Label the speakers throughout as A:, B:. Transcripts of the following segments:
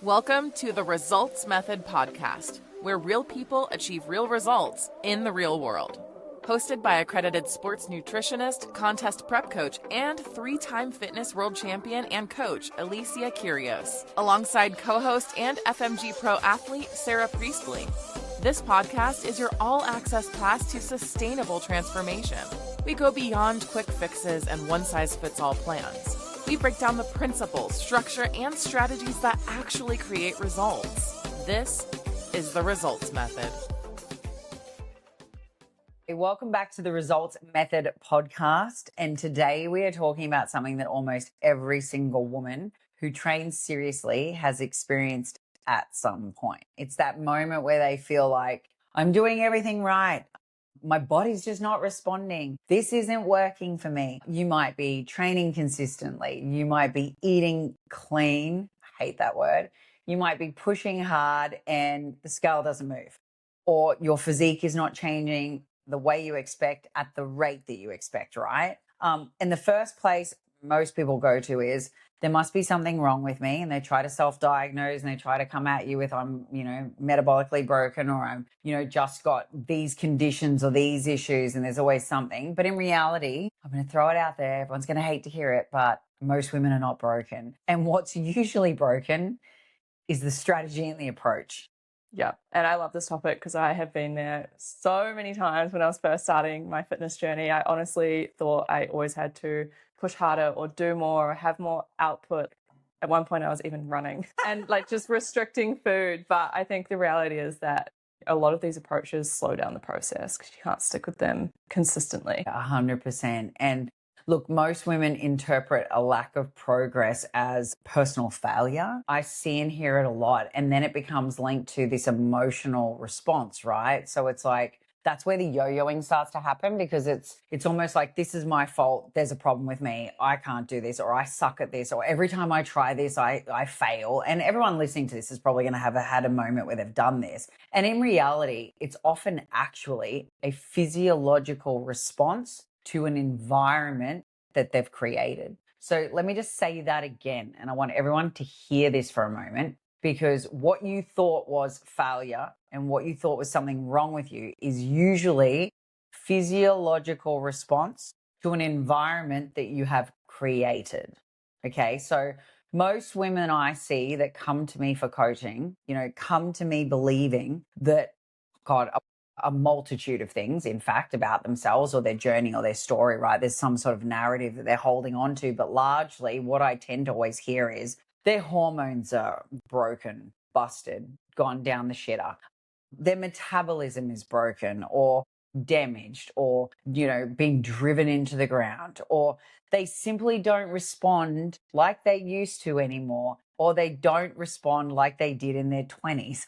A: Welcome to the Results Method podcast, where real people achieve real results in the real world. Hosted by accredited sports nutritionist, contest prep coach, and three-time fitness world champion and coach, Alicia Kyrgios, alongside co-host and FMG pro athlete, Sarah Priestley. This podcast is your all-access pass to sustainable transformation. We go beyond quick fixes and one-size-fits-all plans. We break down the principles, structure, and strategies that actually create results. This is the Results Method.
B: Hey, welcome back to the Results Method podcast. And today we are talking about something that almost every single woman who trains seriously has experienced at some point. It's that moment where they feel like, I'm doing everything right. My body's just not responding. This isn't working for me. You might be training consistently. You might be eating clean. I hate that word. You might be pushing hard and the scale doesn't move. Or your physique is not changing the way you expect at the rate that you expect, right? And the first place most people go to is, there must be something wrong with me, and they try to self-diagnose and they try to come at you with, I'm, metabolically broken, or I'm, just got these conditions or these issues, and there's always something. But in reality, I'm going to throw it out there. Everyone's going to hate to hear it, but most women are not broken. And what's usually broken is the strategy and the approach.
C: Yeah, and I love this topic because I have been there so many times when I was first starting my fitness journey. I honestly thought I always had to push harder or do more or have more output. At one point I was even running and just restricting food. But I think the reality is that a lot of these approaches slow down the process because you can't stick with them consistently.
B: 100%. And look, most women interpret a lack of progress as personal failure. I see and hear it a lot. And then it becomes linked to this emotional response, right? So it's like, that's where the yo-yoing starts to happen, because it's almost like, this is my fault. There's a problem with me. I can't do this, or I suck at this, or every time I try this, I fail. And everyone listening to this is probably going to have had a moment where they've done this. And in reality, it's often actually a physiological response to an environment that they've created. So let me just say that again. And I want everyone to hear this for a moment, because what you thought was failure and what you thought was something wrong with you is usually physiological response to an environment that you have created. Okay. So most women I see that come to me for coaching, come to me believing that, God, a multitude of things, in fact, about themselves or their journey or their story, right? There's some sort of narrative that they're holding on to. But largely what I tend to always hear is their hormones are broken, busted, gone down the shitter. Their metabolism is broken or damaged, or, being driven into the ground, or they simply don't respond like they used to anymore, or they don't respond like they did in their 20s.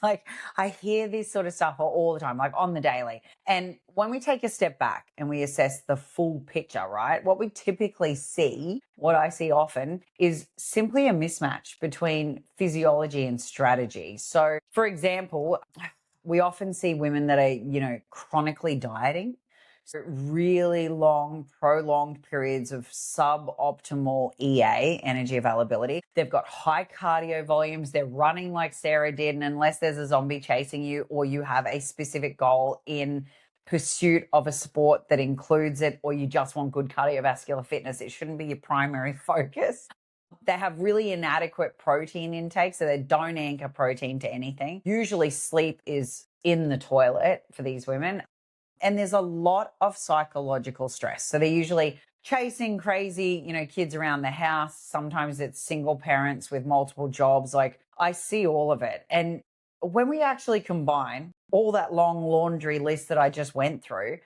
B: I hear this sort of stuff all the time, on the daily. And when we take a step back and we assess the full picture, right, what we typically see, what I see often, is simply a mismatch between physiology and strategy. So, for example, we often see women that are, chronically dieting. So really long, prolonged periods of suboptimal EA, energy availability. They've got high cardio volumes. They're running like Sarah did. And unless there's a zombie chasing you, or you have a specific goal in pursuit of a sport that includes it, or you just want good cardiovascular fitness, it shouldn't be your primary focus. They have really inadequate protein intake, so they don't anchor protein to anything. Usually sleep is in the toilet for these women. And there's a lot of psychological stress. So they're usually chasing crazy, kids around the house. Sometimes it's single parents with multiple jobs. I see all of it. And when we actually combine all that long laundry list that I just went through,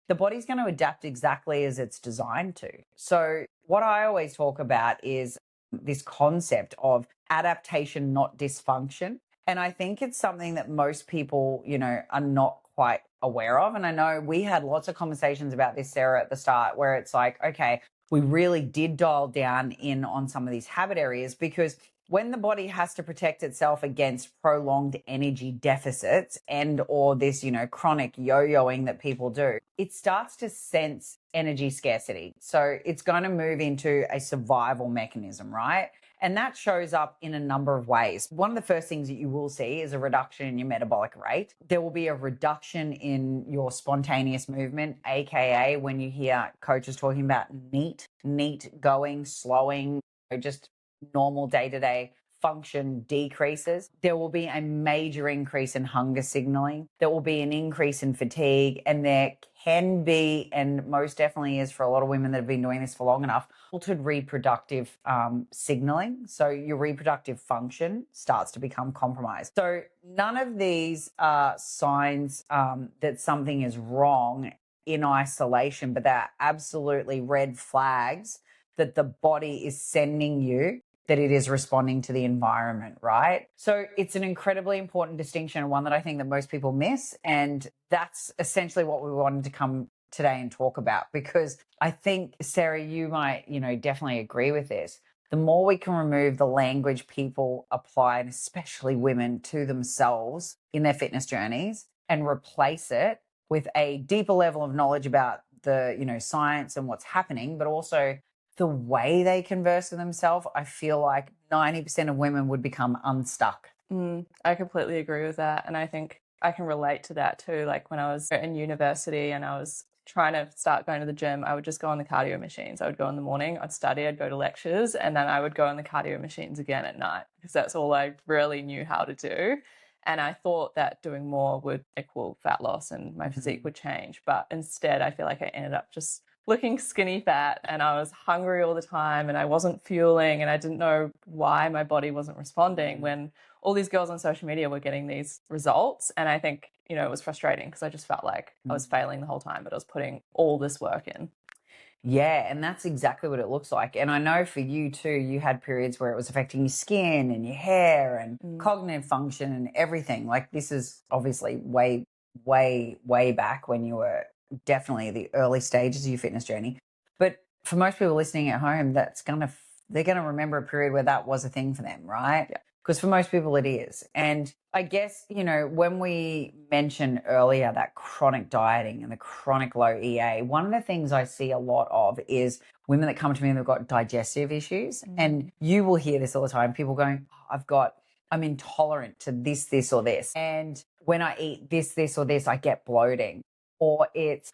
B: the body's going to adapt exactly as it's designed to. So what I always talk about is this concept of adaptation, not dysfunction. And I think it's something that most people, are not quite aware of. And I know we had lots of conversations about this, Sarah, at the start, where it's like, okay, we really did dial down in on some of these habit areas, because when the body has to protect itself against prolonged energy deficits and or this, chronic yo-yoing that people do, it starts to sense energy scarcity. So it's going to move into a survival mechanism, right? And that shows up in a number of ways. One of the first things that you will see is a reduction in your metabolic rate. There will be a reduction in your spontaneous movement, AKA when you hear coaches talking about neat going, slowing, just normal day-to-day function decreases. There will be a major increase in hunger signaling. There will be an increase in fatigue, and there can be, and most definitely is for a lot of women that have been doing this for long enough, altered reproductive signaling. So your reproductive function starts to become compromised. So none of these are signs that something is wrong in isolation, but they're absolutely red flags that the body is sending you that it is responding to the environment, right? So it's an incredibly important distinction, one that I think that most people miss. And that's essentially what we wanted to come today and talk about, because I think, Sarah, you might, definitely agree with this. The more we can remove the language people apply, and especially women, to themselves in their fitness journeys, and replace it with a deeper level of knowledge about the, science and what's happening, but also the way they converse with themselves, I feel like 90% of women would become unstuck.
C: I completely agree with that. And I think I can relate to that too. Like when I was in university and I was trying to start going to the gym, I would just go on the cardio machines. I would go in the morning, I'd study, I'd go to lectures, and then I would go on the cardio machines again at night, because that's all I really knew how to do. And I thought that doing more would equal fat loss and my physique would change. But instead, I feel like I ended up just looking skinny fat, and I was hungry all the time, and I wasn't fueling, and I didn't know why my body wasn't responding when all these girls on social media were getting these results. And I think, it was frustrating because I just felt like I was failing the whole time, but I was putting all this work in.
B: Yeah, and that's exactly what it looks like. And I know for you too, you had periods where it was affecting your skin and your hair and cognitive function and everything. Like this is obviously way, way, way back when you were definitely the early stages of your fitness journey. But for most people listening at home, they're gonna remember a period where that was a thing for them, right?
C: Yeah.
B: Because for most people it is. And I guess, when we mentioned earlier that chronic dieting and the chronic low EA, one of the things I see a lot of is women that come to me and they've got digestive issues. And you will hear this all the time, people going, I'm intolerant to this, or this. And when I eat this, or this, I get bloating. Or it's,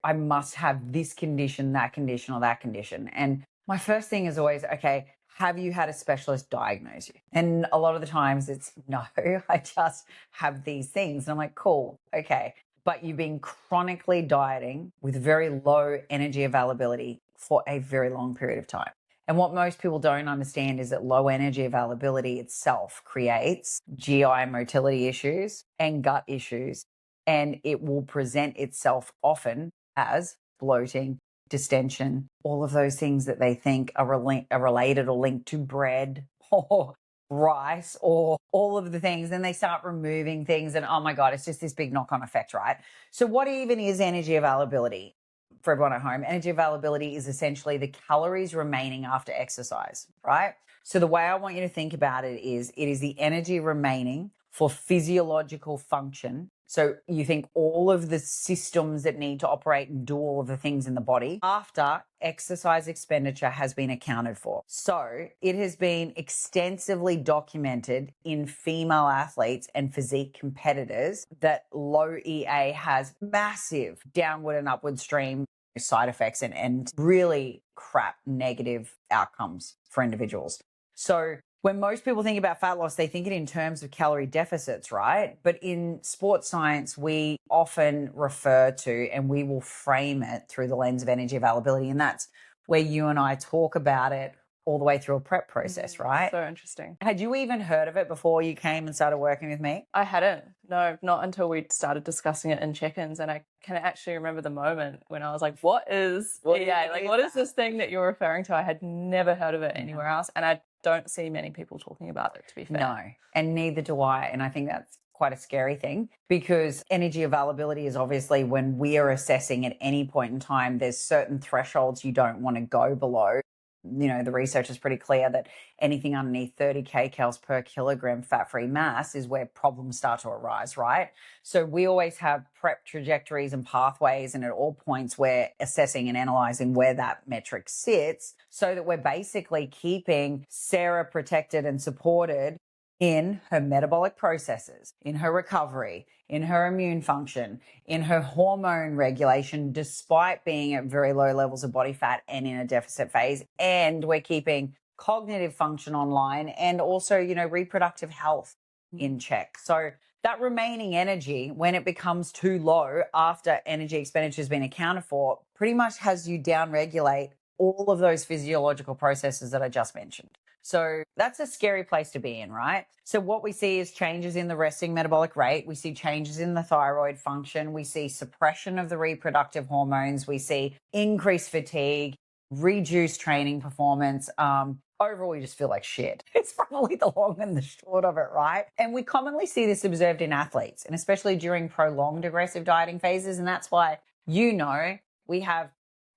B: I must have this condition, that condition, or that condition. And my first thing is always, okay, have you had a specialist diagnose you? And a lot of the times it's no, I just have these things. And I'm like, cool, okay. But you've been chronically dieting with very low energy availability for a very long period of time. And what most people don't understand is that low energy availability itself creates GI motility issues and gut issues. And it will present itself often as bloating, distension, all of those things that they think are related or linked to bread or rice or all of the things. Then they start removing things and, oh my God, it's just this big knock-on effect, right? So what even is energy availability? For everyone at home, energy availability is essentially the calories remaining after exercise, right? So the way I want you to think about it is the energy remaining for physiological function. So you think all of the systems that need to operate and do all of the things in the body after exercise expenditure has been accounted for. So it has been extensively documented in female athletes and physique competitors that low EA has massive downward and upward stream side effects and really crap negative outcomes for individuals. So when most people think about fat loss, they think it in terms of calorie deficits, right? But in sports science, we often refer to, and we will frame it through the lens of energy availability. And that's where you and I talk about it all the way through a prep process, right?
C: So interesting.
B: Had you even heard of it before you came and started working with me?
C: I hadn't. No, not until we started discussing it in check-ins. And I can actually remember the moment when I was like, what is EA? Like, what is this thing that you're referring to? I had never heard of it anywhere else. And I don't see many people talking about it, to be fair.
B: No, and neither do I. And I think that's quite a scary thing, because energy availability is obviously when we are assessing at any point in time, there's certain thresholds you don't want to go below the research is pretty clear that anything underneath 30 kcals per kilogram fat-free mass is where problems start to arise, right? So we always have prep trajectories and pathways, and at all points we're assessing and analyzing where that metric sits so that we're basically keeping Sarah protected and supported in her metabolic processes, in her recovery, in her immune function, in her hormone regulation, despite being at very low levels of body fat and in a deficit phase. And we're keeping cognitive function online and also, reproductive health in check. So that remaining energy, when it becomes too low after energy expenditure has been accounted for, pretty much has you downregulate all of those physiological processes that I just mentioned. So that's a scary place to be in, right? So what we see is changes in the resting metabolic rate. We see changes in the thyroid function. We see suppression of the reproductive hormones. We see increased fatigue, reduced training performance. Overall, you just feel like shit. It's probably the long and the short of it, right? And we commonly see this observed in athletes, and especially during prolonged aggressive dieting phases. And that's why, we have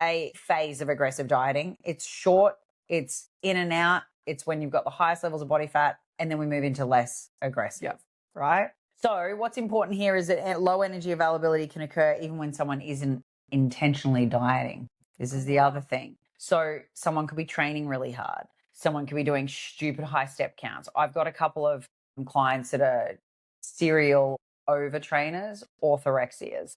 B: a phase of aggressive dieting. It's short, it's in and out. It's when you've got the highest levels of body fat, and then we move into less aggressive, right? So what's important here is that low energy availability can occur even when someone isn't intentionally dieting. This is the other thing. So someone could be training really hard. Someone could be doing stupid high step counts. I've got a couple of clients that are serial overtrainers, orthorexias,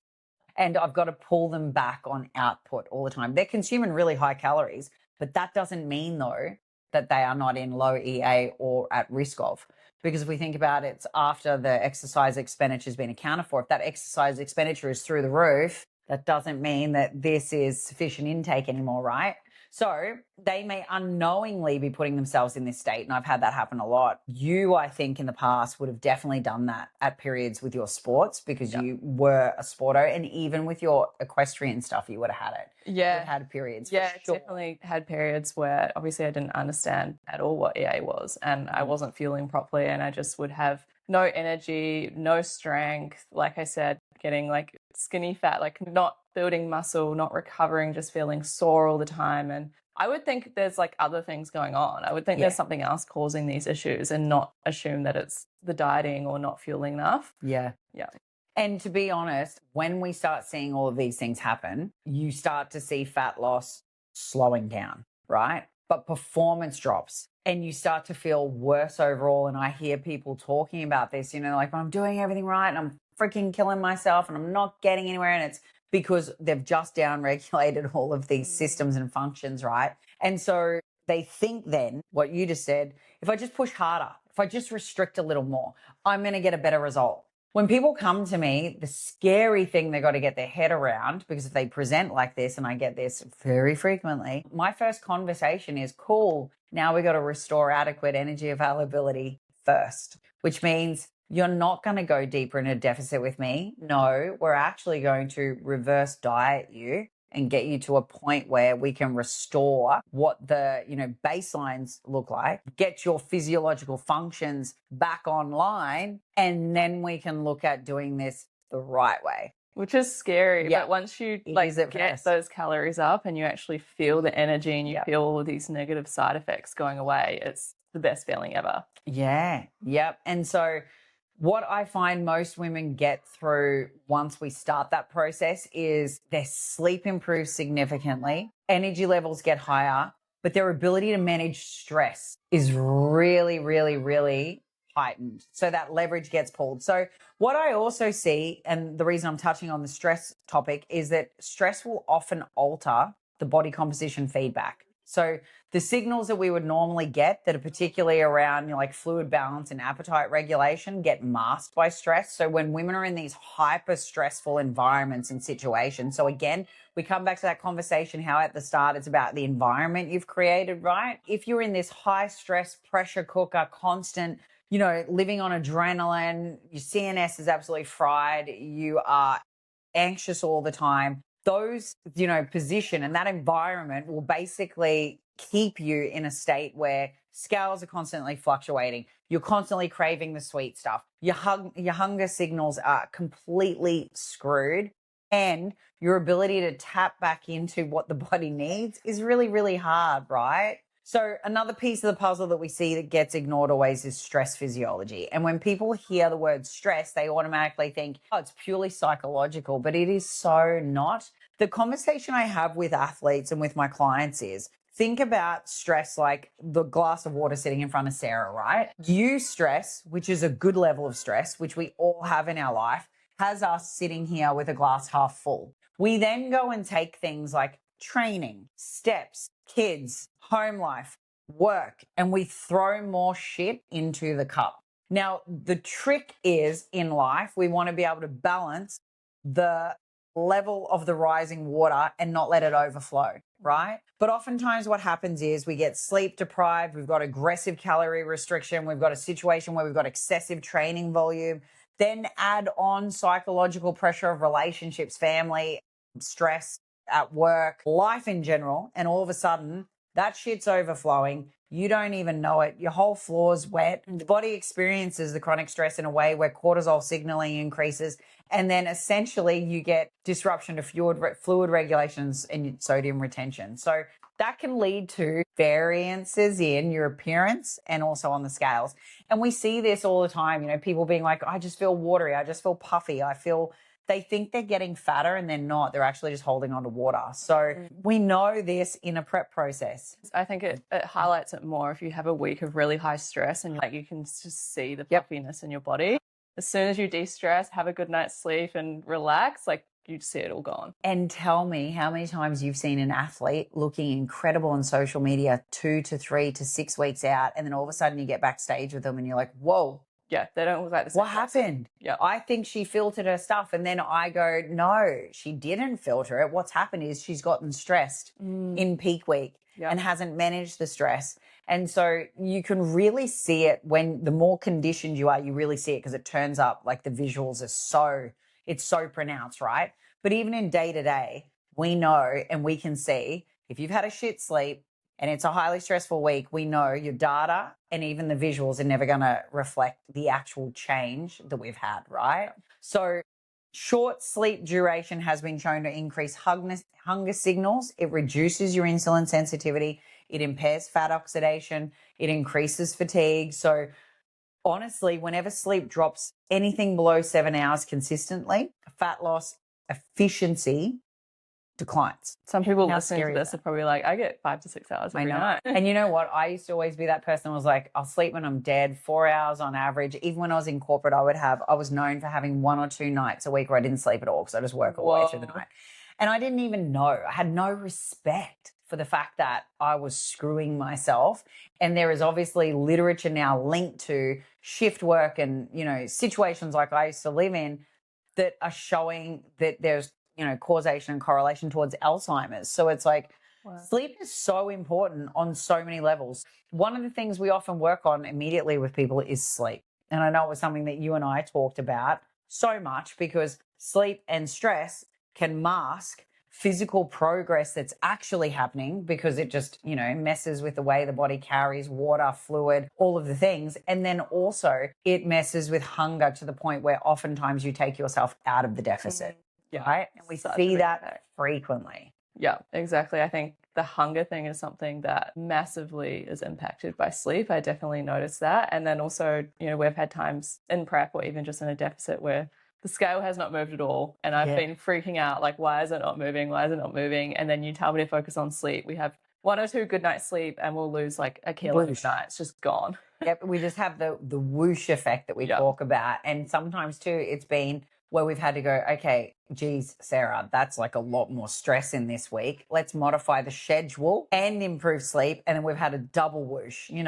B: and I've got to pull them back on output all the time. They're consuming really high calories, but that doesn't mean, though, that they are not in low EA or at risk of. Because if we think about it, it's after the exercise expenditure has been accounted for. If that exercise expenditure is through the roof, that doesn't mean that this is sufficient intake anymore, right? So they may unknowingly be putting themselves in this state, and I've had that happen a lot. You, I think, in the past would have definitely done that at periods with your sports because you were a sporto, and even with your equestrian stuff, you would have had it.
C: Yeah.
B: You've had periods.
C: Yeah,
B: for sure.
C: definitely had periods where obviously I didn't understand at all what EA was, and I wasn't fueling properly, and I just would have no energy, no strength. Like I said, getting like skinny fat, like not building muscle, not recovering, just feeling sore all the time. And I would think there's like other things going on. I would think there's something else causing these issues and not assume that it's the dieting or not fueling enough.
B: Yeah. And to be honest, when we start seeing all of these things happen, you start to see fat loss slowing down, right? But performance drops and you start to feel worse overall. And I hear people talking about this, like, I'm doing everything right and I'm freaking killing myself and I'm not getting anywhere. And it's because they've just downregulated all of these systems and functions, right? And so they think then what you just said, if I just push harder, if I just restrict a little more, I'm going to get a better result. When people come to me, the scary thing they've got to get their head around, because if they present like this, and I get this very frequently, my first conversation is, cool, now we got to restore adequate energy availability first, which means you're not going to go deeper in a deficit with me. No, we're actually going to reverse diet you and get you to a point where we can restore what the, baselines look like, get your physiological functions back online, and then we can look at doing this the right way.
C: Which is scary, but once you get those calories up and you actually feel the energy and you feel all of these negative side effects going away, it's the best feeling ever.
B: Yeah, yep. And so what I find most women get through once we start that process is their sleep improves significantly, energy levels get higher, but their ability to manage stress is really, really, really heightened. So that leverage gets pulled. So what I also see, and the reason I'm touching on the stress topic, is that stress will often alter the body composition feedback. So the signals that we would normally get that are particularly around like fluid balance and appetite regulation get masked by stress. So when women are in these hyper stressful environments and situations, so again, we come back to that conversation, how at the start it's about the environment you've created, right? If you're in this high stress pressure cooker, constant, living on adrenaline, your CNS is absolutely fried, you are anxious all the time, those, position and that environment will basically keep you in a state where scales are constantly fluctuating. You're constantly craving the sweet stuff. Your hunger signals are completely screwed. and your ability to tap back into what the body needs is really, really hard, right? So another piece of the puzzle that we see that gets ignored always is stress physiology. And when people hear the word stress, they automatically think, oh, it's purely psychological, but it is so not. The conversation I have with athletes and with my clients is, think about stress like the glass of water sitting in front of Sarah, right? You stress, which is a good level of stress, which we all have in our life, has us sitting here with a glass half full. We then go and take things like training, steps, kids, home life, work, and we throw more shit into the cup. Now, the trick is in life, we want to be able to balance the level of the rising water and not let it overflow, right? But oftentimes what happens is we get sleep deprived, we've got aggressive calorie restriction, we've got a situation where we've got excessive training volume, then add on psychological pressure of relationships, family, stress at work, life in general, and all of a sudden that shit's overflowing. You don't even know it. Your whole floor's wet. The body experiences the chronic stress in a way where cortisol signaling increases. And then essentially you get disruption to fluid regulations and sodium retention. So that can lead to variances in your appearance and also on the scales. And we see this all the time, people being like, I just feel watery. I just feel puffy. They think they're getting fatter and they're not. They're actually just holding on to water. So we know this in a prep process.
C: I think it highlights it more if you have a week of really high stress and you can just see the puffiness in your body. As soon as you de-stress, have a good night's sleep and relax, you see it all gone.
B: And tell me how many times you've seen an athlete looking incredible on social media 2 to 3 to 6 weeks out, and then all of a sudden you get backstage with them and you're like, whoa.
C: Yeah, they don't look like the same.
B: What happened?
C: Yeah.
B: I think she filtered her stuff. And then I go, no, she didn't filter it. What's happened is she's gotten stressed in peak week and hasn't managed the stress. And so you can really see it when the more conditioned you are, you really see it because it turns up like the visuals are it's so pronounced, right? But even in day to day, we know and we can see if you've had a shit sleep, and it's a highly stressful week, we know your data and even the visuals are never going to reflect the actual change that we've had, right? So short sleep duration has been shown to increase hunger signals. It reduces your insulin sensitivity. It impairs fat oxidation. It increases fatigue. So honestly, whenever sleep drops anything below 7 hours consistently, fat loss efficiency declines.
C: Some people listening to this are probably like, I get 5 to 6 hours every night.
B: And you know what? I used to always be that person who was like, I'll sleep when I'm dead, 4 hours on average. Even when I was in corporate, I was known for having 1 or 2 nights a week where I didn't sleep at all because I just work all the way through the night. And I didn't even know. I had no respect for the fact that I was screwing myself. And there is obviously literature now linked to shift work and, situations like I used to live in that are showing that there's causation and correlation towards Alzheimer's. So it's like sleep is so important on so many levels. One of the things we often work on immediately with people is sleep. And I know it was something that you and I talked about so much because sleep and stress can mask physical progress that's actually happening because it just, messes with the way the body carries water, fluid, all of the things. And then also it messes with hunger to the point where oftentimes you take yourself out of the deficit.
C: Yeah,
B: right? And we see that frequently.
C: Yeah, exactly. I think the hunger thing is something that massively is impacted by sleep. I definitely noticed that. And then also, we've had times in prep or even just in a deficit where the scale has not moved at all. And I've been freaking out, like, why is it not moving? Why is it not moving? And then you tell me to focus on sleep. We have 1 or 2 good nights sleep and we'll lose like a kilo each night. It's just gone.
B: Yep. We just have the whoosh effect that we talk about. And sometimes too, it's been where we've had to go, okay, geez, Sarah, that's like a lot more stress in this week. Let's modify the schedule and improve sleep. And then we've had a double whoosh, you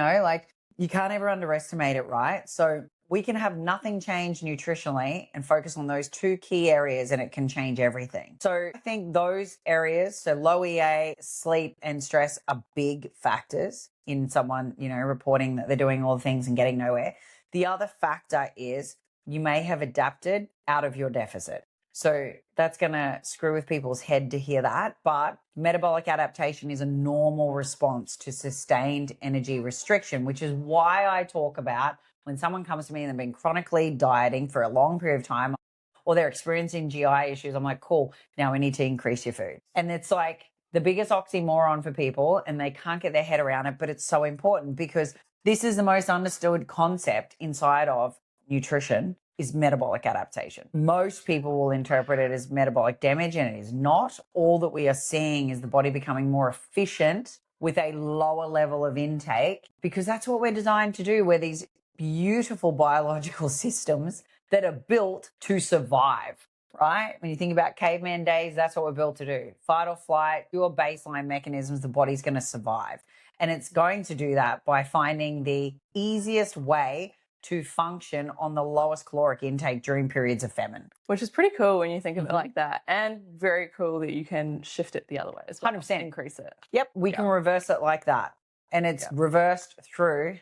B: can't ever underestimate it, right? So we can have nothing change nutritionally and focus on those 2 key areas and it can change everything. So I think those areas, so low EA, sleep and stress are big factors in someone, reporting that they're doing all the things and getting nowhere. The other factor is you may have adapted out of your deficit. So that's going to screw with people's head to hear that. But metabolic adaptation is a normal response to sustained energy restriction, which is why I talk about when someone comes to me and they've been chronically dieting for a long period of time, or they're experiencing GI issues. I'm like, cool, now we need to increase your food. And it's like the biggest oxymoron for people, and they can't get their head around it, but it's so important because this is the most understood concept inside of nutrition is metabolic adaptation. Most people will interpret it as metabolic damage, and it is not. All that we are seeing is the body becoming more efficient with a lower level of intake, because that's what we're designed to do. We're these beautiful biological systems that are built to survive, right? When you think about caveman days, that's what we're built to do. Fight or flight, your baseline mechanisms, the body's going to survive. And it's going to do that by finding the easiest way to function on the lowest caloric intake during periods of famine.
C: Which is pretty cool when you think of it like that, and very cool that you can shift it the other way as well.
B: 100%.
C: Increase it.
B: Yep, we can reverse it like that. And it's reversed through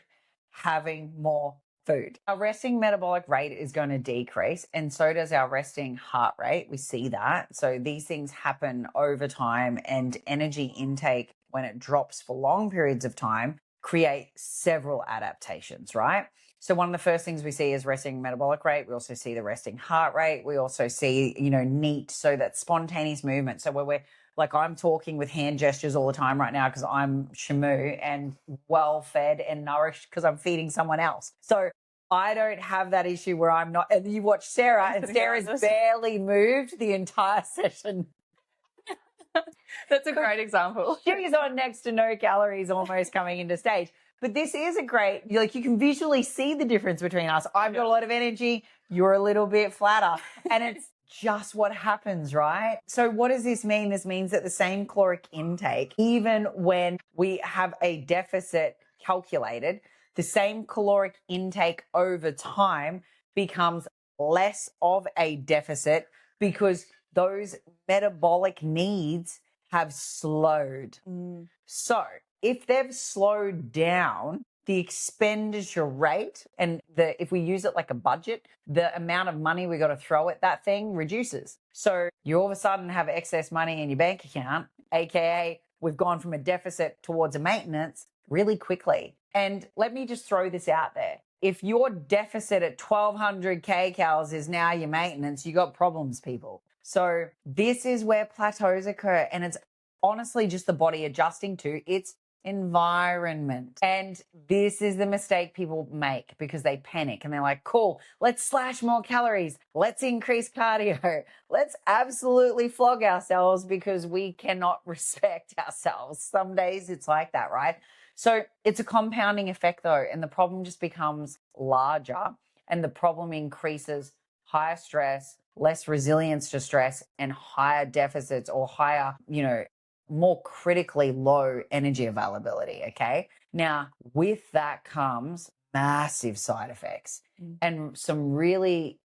B: having more food. Our resting metabolic rate is going to decrease, and so does our resting heart rate. We see that. So these things happen over time, and energy intake, when it drops for long periods of time, create several adaptations, right? So one of the first things we see is resting metabolic rate. We also see the resting heart rate. We also see, NEAT, so that spontaneous movement. So where we're like, I'm talking with hand gestures all the time right now because I'm Shamu and well fed and nourished because I'm feeding someone else. So I don't have that issue where I'm not. And you watch Sarah, and Sarah's barely moved the entire session.
C: That's a great example.
B: She's on next to no calories almost coming into stage. But this is a great, you can visually see the difference between us. I've got a lot of energy. You're a little bit flatter. And it's just what happens, right? So what does this mean? This means that the same caloric intake, even when we have a deficit calculated, the same caloric intake over time becomes less of a deficit because those metabolic needs have slowed. So if they've slowed down, the expenditure rate, and if we use it like a budget, the amount of money we got to throw at that thing reduces. So you all of a sudden have excess money in your bank account, aka we've gone from a deficit towards a maintenance really quickly. And let me just throw this out there. If your deficit at 1200 kcals is now your maintenance, you got problems, people. So this is where plateaus occur, and it's honestly just the body adjusting to its environment. And this is the mistake people make because they panic and they're like, cool, let's slash more calories. Let's increase cardio. Let's absolutely flog ourselves because we cannot respect ourselves. Some days it's like that, right? So it's a compounding effect though, and the problem just becomes larger, and the problem increases higher stress, less resilience to stress, and higher deficits or higher, more critically low energy availability, okay? Now, with that comes massive side effects and some really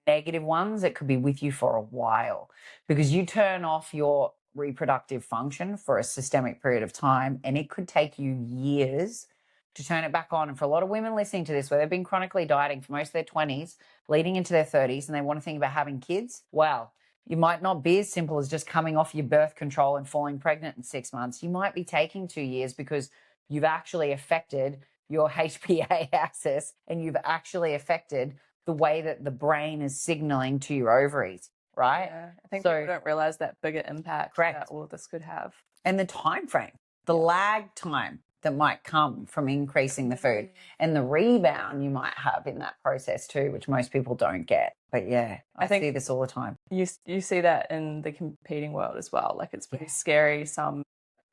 B: negative ones that could be with you for a while, because you turn off your reproductive function for a systemic period of time, and it could take you years to turn it back on. And for a lot of women listening to this, where they've been chronically dieting for most of their 20s, leading into their 30s, and they want to think about having kids, well, you might not be as simple as just coming off your birth control and falling pregnant in 6 months. You might be taking 2 years because you've actually affected your HPA axis, and you've actually affected the way that the brain is signaling to your ovaries, right?
C: Yeah, I think people don't realize that bigger impact that all of this could have.
B: And the time frame, the lag time that might come from increasing the food, and the rebound you might have in that process too, which most people don't get. But yeah, I think see this all the time.
C: You see that in the competing world as well. Like, it's pretty scary. Some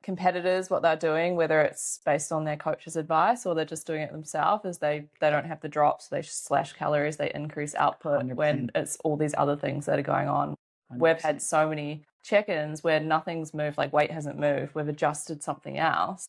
C: competitors, what they're doing, whether it's based on their coach's advice or they're just doing it themselves, is they don't have the drops, they slash calories, they increase output 100%. When it's all these other things that are going on. 100%. We've had so many check-ins where nothing's moved, like weight hasn't moved, we've adjusted something else,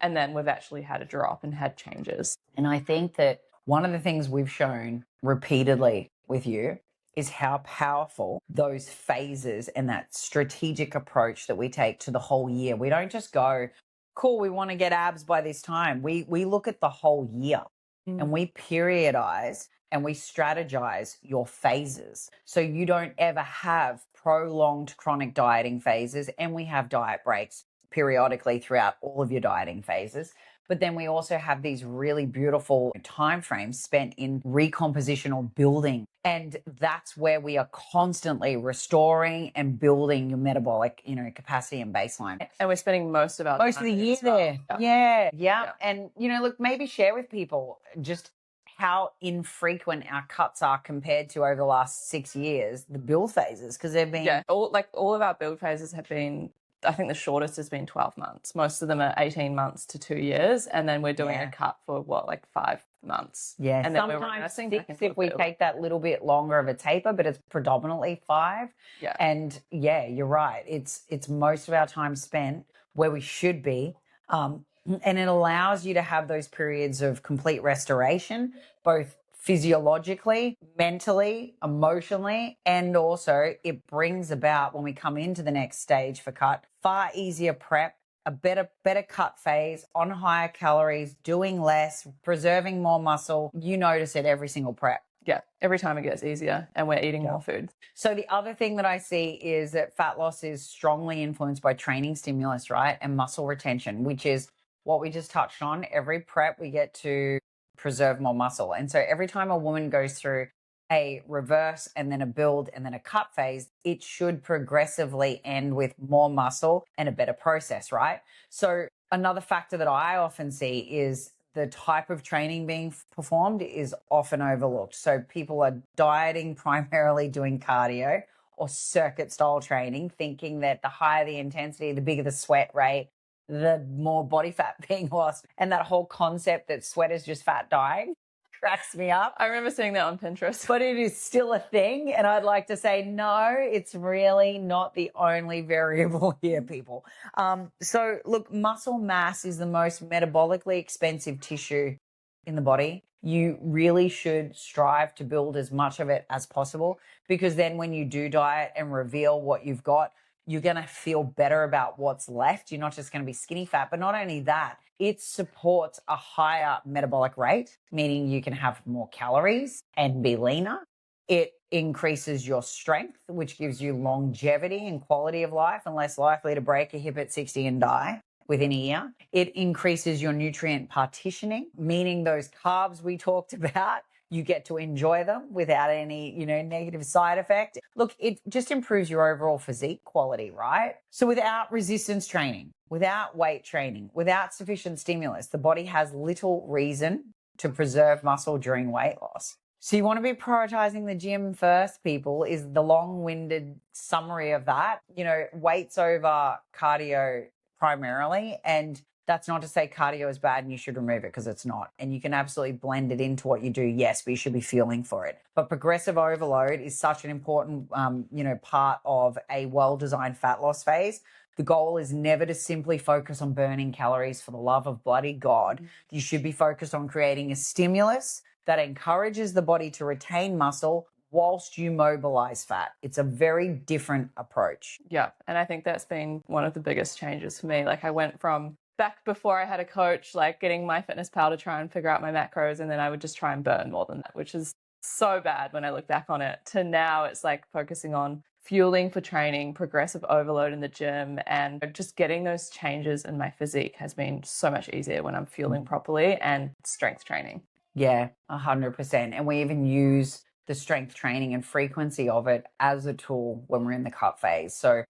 C: and then we've actually had a drop and had changes.
B: And I think that one of the things we've shown repeatedly with you is how powerful those phases and that strategic approach that we take to the whole year. We don't just go, cool, we want to get abs by this time. We look at the whole year and we periodize and we strategize your phases. So you don't ever have prolonged chronic dieting phases, and we have diet breaks periodically throughout all of your dieting phases. But then we also have these really beautiful time frames spent in recomposition or building. And that's where we are constantly restoring and building your metabolic, capacity and baseline.
C: And we're spending most of
B: the year there. Yeah. And, look, maybe share with people just how infrequent our cuts are compared to over the last 6 years, the build phases, because they've been...
C: Yeah, all of our build phases have been, I think the shortest has been 12 months. Most of them are 18 months to 2 years. And then we're doing a cut for 5 months.
B: Yeah,
C: and then
B: sometimes 6 if we take that little bit longer of a taper, but it's predominantly 5.
C: Yeah.
B: And you're right. It's most of our time spent where we should be. And it allows you to have those periods of complete restoration, both physiologically, mentally, emotionally, and also it brings about, when we come into the next stage for cut, far easier prep, a better cut phase on higher calories, doing less, preserving more muscle. You notice it every single prep.
C: Yeah, every time it gets easier and we're eating more food.
B: So the other thing that I see is that fat loss is strongly influenced by training stimulus, right? And muscle retention, which is what we just touched on. Every prep we get to preserve more muscle. And so every time a woman goes through a reverse and then a build and then a cut phase, it should progressively end with more muscle and a better process, right? So another factor that I often see is the type of training being performed is often overlooked. So people are dieting, primarily doing cardio or circuit style training, thinking that the higher the intensity, the bigger the sweat rate, the more body fat being lost. And that whole concept that sweat is just fat dying cracks me up.
C: I remember seeing that on Pinterest.
B: But it is still a thing. And I'd like to say, no, it's really not the only variable here, people. So look, muscle mass is the most metabolically expensive tissue in the body. You really should strive to build as much of it as possible, because then when you do diet and reveal what you've got, you're going to feel better about what's left. You're not just going to be skinny fat, but not only that, it supports a higher metabolic rate, meaning you can have more calories and be leaner. It increases your strength, which gives you longevity and quality of life and less likely to break a hip at 60 and die within a year. It increases your nutrient partitioning, meaning those carbs we talked about, you get to enjoy them without any, negative side effect. Look, it just improves your overall physique quality, right? So without resistance training, without weight training, without sufficient stimulus, the body has little reason to preserve muscle during weight loss. So you want to be prioritizing the gym first, people, is the long-winded summary of that. Weights over cardio primarily. And that's not to say cardio is bad and you should remove it, because it's not. And you can absolutely blend it into what you do, yes, but you should be feeling for it. But progressive overload is such an important, part of a well-designed fat loss phase. The goal is never to simply focus on burning calories for the love of bloody God. You should be focused on creating a stimulus that encourages the body to retain muscle whilst you mobilize fat. It's a very different approach.
C: Yeah, and I think that's been one of the biggest changes for me. Like I went from back before I had a coach, like getting my fitness pal to try and figure out my macros, and then I would just try and burn more than that, which is so bad when I look back on it, to now it's like focusing on fueling for training, progressive overload in the gym, and just getting those changes in my physique has been so much easier when I'm fueling properly, and strength training.
B: Yeah, 100%. And we even use the strength training and frequency of it as a tool when we're in the cut phase. So,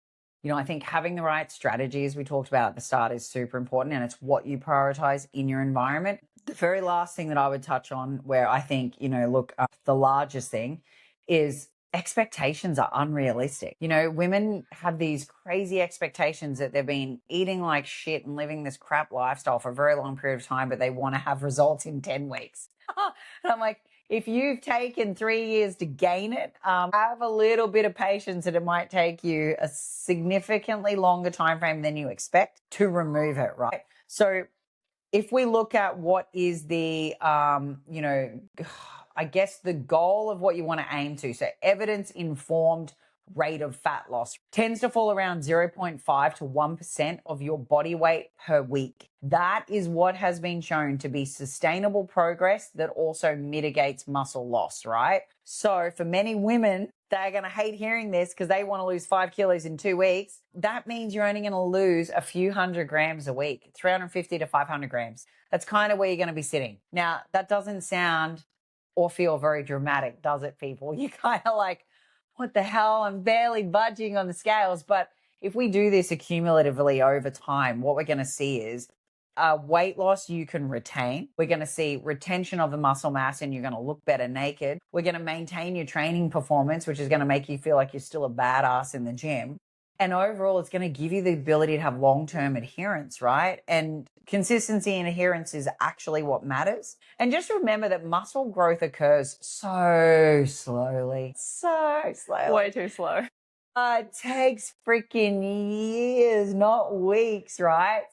B: I think having the right strategy, as we talked about at the start, is super important, and it's what you prioritize in your environment. The very last thing that I would touch on, where I think, the largest thing is expectations are unrealistic. Women have these crazy expectations that they've been eating like shit and living this crap lifestyle for a very long period of time, but they want to have results in 10 weeks. And I'm like, if you've taken 3 years to gain it, have a little bit of patience, and it might take you a significantly longer time frame than you expect to remove it, right? So if we look at what is the, I guess the goal of what you want to aim to, so evidence-informed rate of fat loss tends to fall around 0.5 to 1% of your body weight per week. That is what has been shown to be sustainable progress that also mitigates muscle loss, right? So for many women, they're going to hate hearing this because they want to lose 5 kilos in 2 weeks. That means you're only going to lose a few hundred grams a week, 350 to 500 grams. That's kind of where you're going to be sitting. Now, that doesn't sound or feel very dramatic, does it, people? You're kind of like, what the hell? I'm barely budging on the scales. But if we do this accumulatively over time, what we're going to see is weight loss you can retain. We're going to see retention of the muscle mass and you're going to look better naked. We're going to maintain your training performance, which is going to make you feel like you're still a badass in the gym. And overall, it's going to give you the ability to have long-term adherence, right? And consistency and adherence is actually what matters. And just remember that muscle growth occurs so slowly.
C: Way too slow.
B: It takes freaking years, not weeks, right?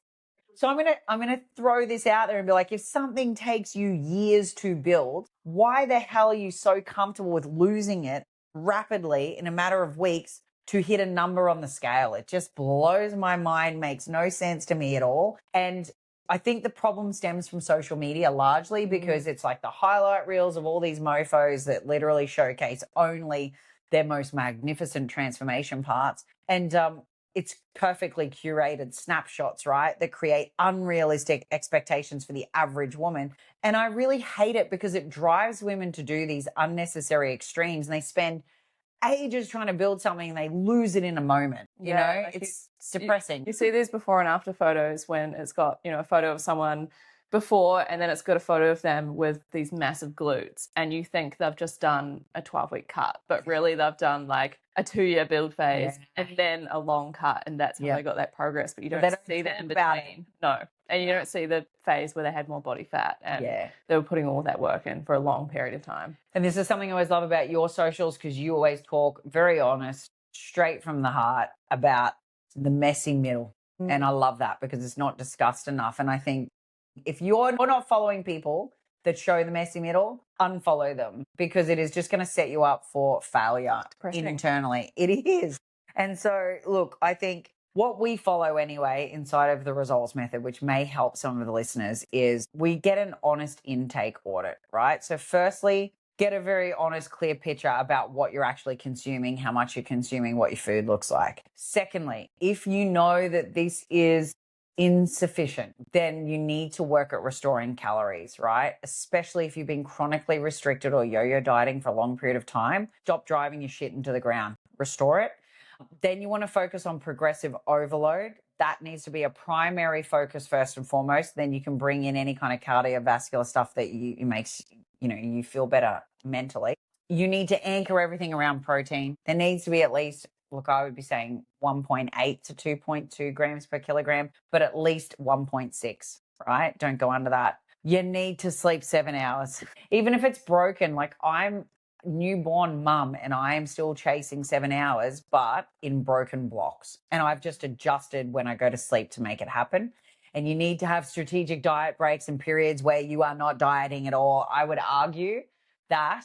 B: So I'm gonna throw this out there and be like, if something takes you years to build, why the hell are you so comfortable with losing it rapidly in a matter of weeks to hit a number on the scale? It just blows my mind, makes no sense to me at all. And I think the problem stems from social media largely because it's like the highlight reels of all these mofos that literally showcase only their most magnificent transformation parts. And it's perfectly curated snapshots, right, that create unrealistic expectations for the average woman. And I really hate it because it drives women to do these unnecessary extremes and they spend ages trying to build something and they lose it in a moment. You know,
C: like
B: it's depressing.
C: You see these before and after photos when it's got, a photo of someone before and then it's got a photo of them with these massive glutes and you think they've just done a 12-week cut, but really they've done like a 2-year build phase and then a long cut, and that's how they got that progress, but you don't see that in between. No. And you don't see the phase where they had more body fat and they were putting all that work in for a long period of time.
B: And this is something I always love about your socials because you always talk very honest, straight from the heart about the messy middle. And I love that because it's not discussed enough. And I think if you're not following people that show the messy middle, unfollow them because it is just going to set you up for failure internally. It is. And so, look, I think what we follow anyway inside of the results method, which may help some of the listeners, is we get an honest intake audit, right? So firstly, get a very honest, clear picture about what you're actually consuming, how much you're consuming, what your food looks like. Secondly, if you know that this is insufficient, then you need to work at restoring calories, right? Especially if you've been chronically restricted or yo-yo dieting for a long period of time. Stop driving your shit into the ground. Restore it. Then you want to focus on progressive overload. That needs to be a primary focus first and foremost. Then you can bring in any kind of cardiovascular stuff that you makes, you feel better mentally. You need to anchor everything around protein. There needs to be at least, look, I would be saying 1.8 to 2.2 grams per kilogram, but at least 1.6, right? Don't go under that. You need to sleep 7 hours. Even if it's broken, like I'm newborn mum and I am still chasing 7 hours, but in broken blocks. And I've just adjusted when I go to sleep to make it happen. And you need to have strategic diet breaks and periods where you are not dieting at all. I would argue that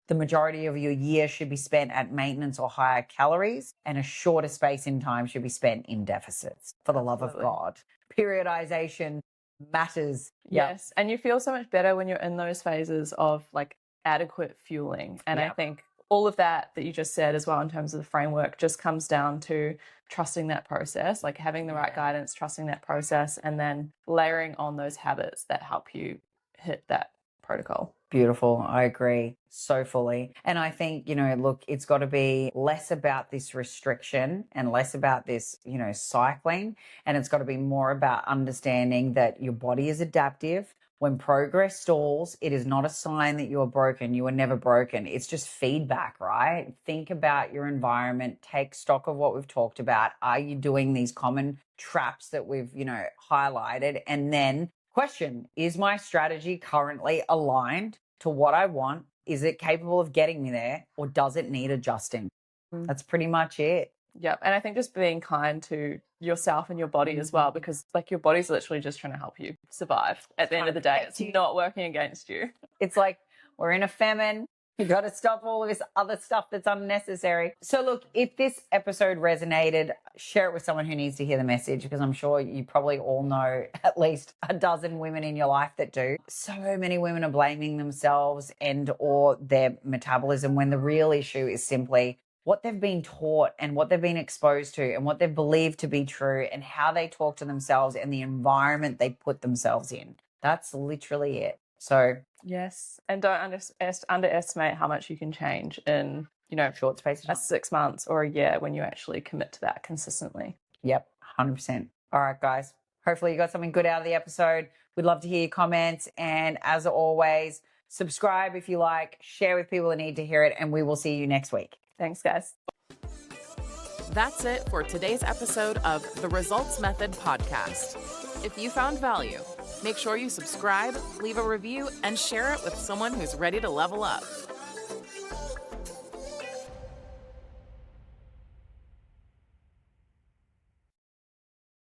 B: the majority of your year should be spent at maintenance or higher calories, and a shorter space in time should be spent in deficits, for the love of God. Periodization matters.
C: Yes. And you feel so much better when you're in those phases of like adequate fueling. And I think all of that you just said as well in terms of the framework just comes down to trusting that process, like having the right guidance, trusting that process, and then layering on those habits that help you hit that protocol.
B: Beautiful. I agree so fully. And I think, look, it's got to be less about this restriction and less about this, cycling. And it's got to be more about understanding that your body is adaptive. When progress stalls, it is not a sign that you are broken. You are never broken. It's just feedback, right? Think about your environment. Take stock of what we've talked about. Are you doing these common traps that we've, highlighted? And then question, is my strategy currently aligned to what I want? Is it capable of getting me there, or does it need adjusting? That's pretty much it.
C: Yep. And I think just being kind to yourself and your body as well, because like your body's literally just trying to help you survive at the end of the day. It's not working against you.
B: It's like we're in a famine. You got to stop all of this other stuff that's unnecessary. So look, if this episode resonated, share it with someone who needs to hear the message, because I'm sure you probably all know at least a dozen women in your life that do. So many women are blaming themselves and or their metabolism when the real issue is simply what they've been taught and what they've been exposed to and what they've believed to be true and how they talk to themselves and the environment they put themselves in. That's literally it. So
C: yes, and don't underestimate how much you can change in
B: short space of time.
C: 6 months or a year when you actually commit to that consistently.
B: Yep, 100%. All right, guys. Hopefully you got something good out of the episode. We'd love to hear your comments. And as always, subscribe if you like, share with people that need to hear it, and we will see you next week.
C: Thanks, guys.
A: That's it for today's episode of the Results Method podcast. If you found value, make sure you subscribe, leave a review, and share it with someone who's ready to level up.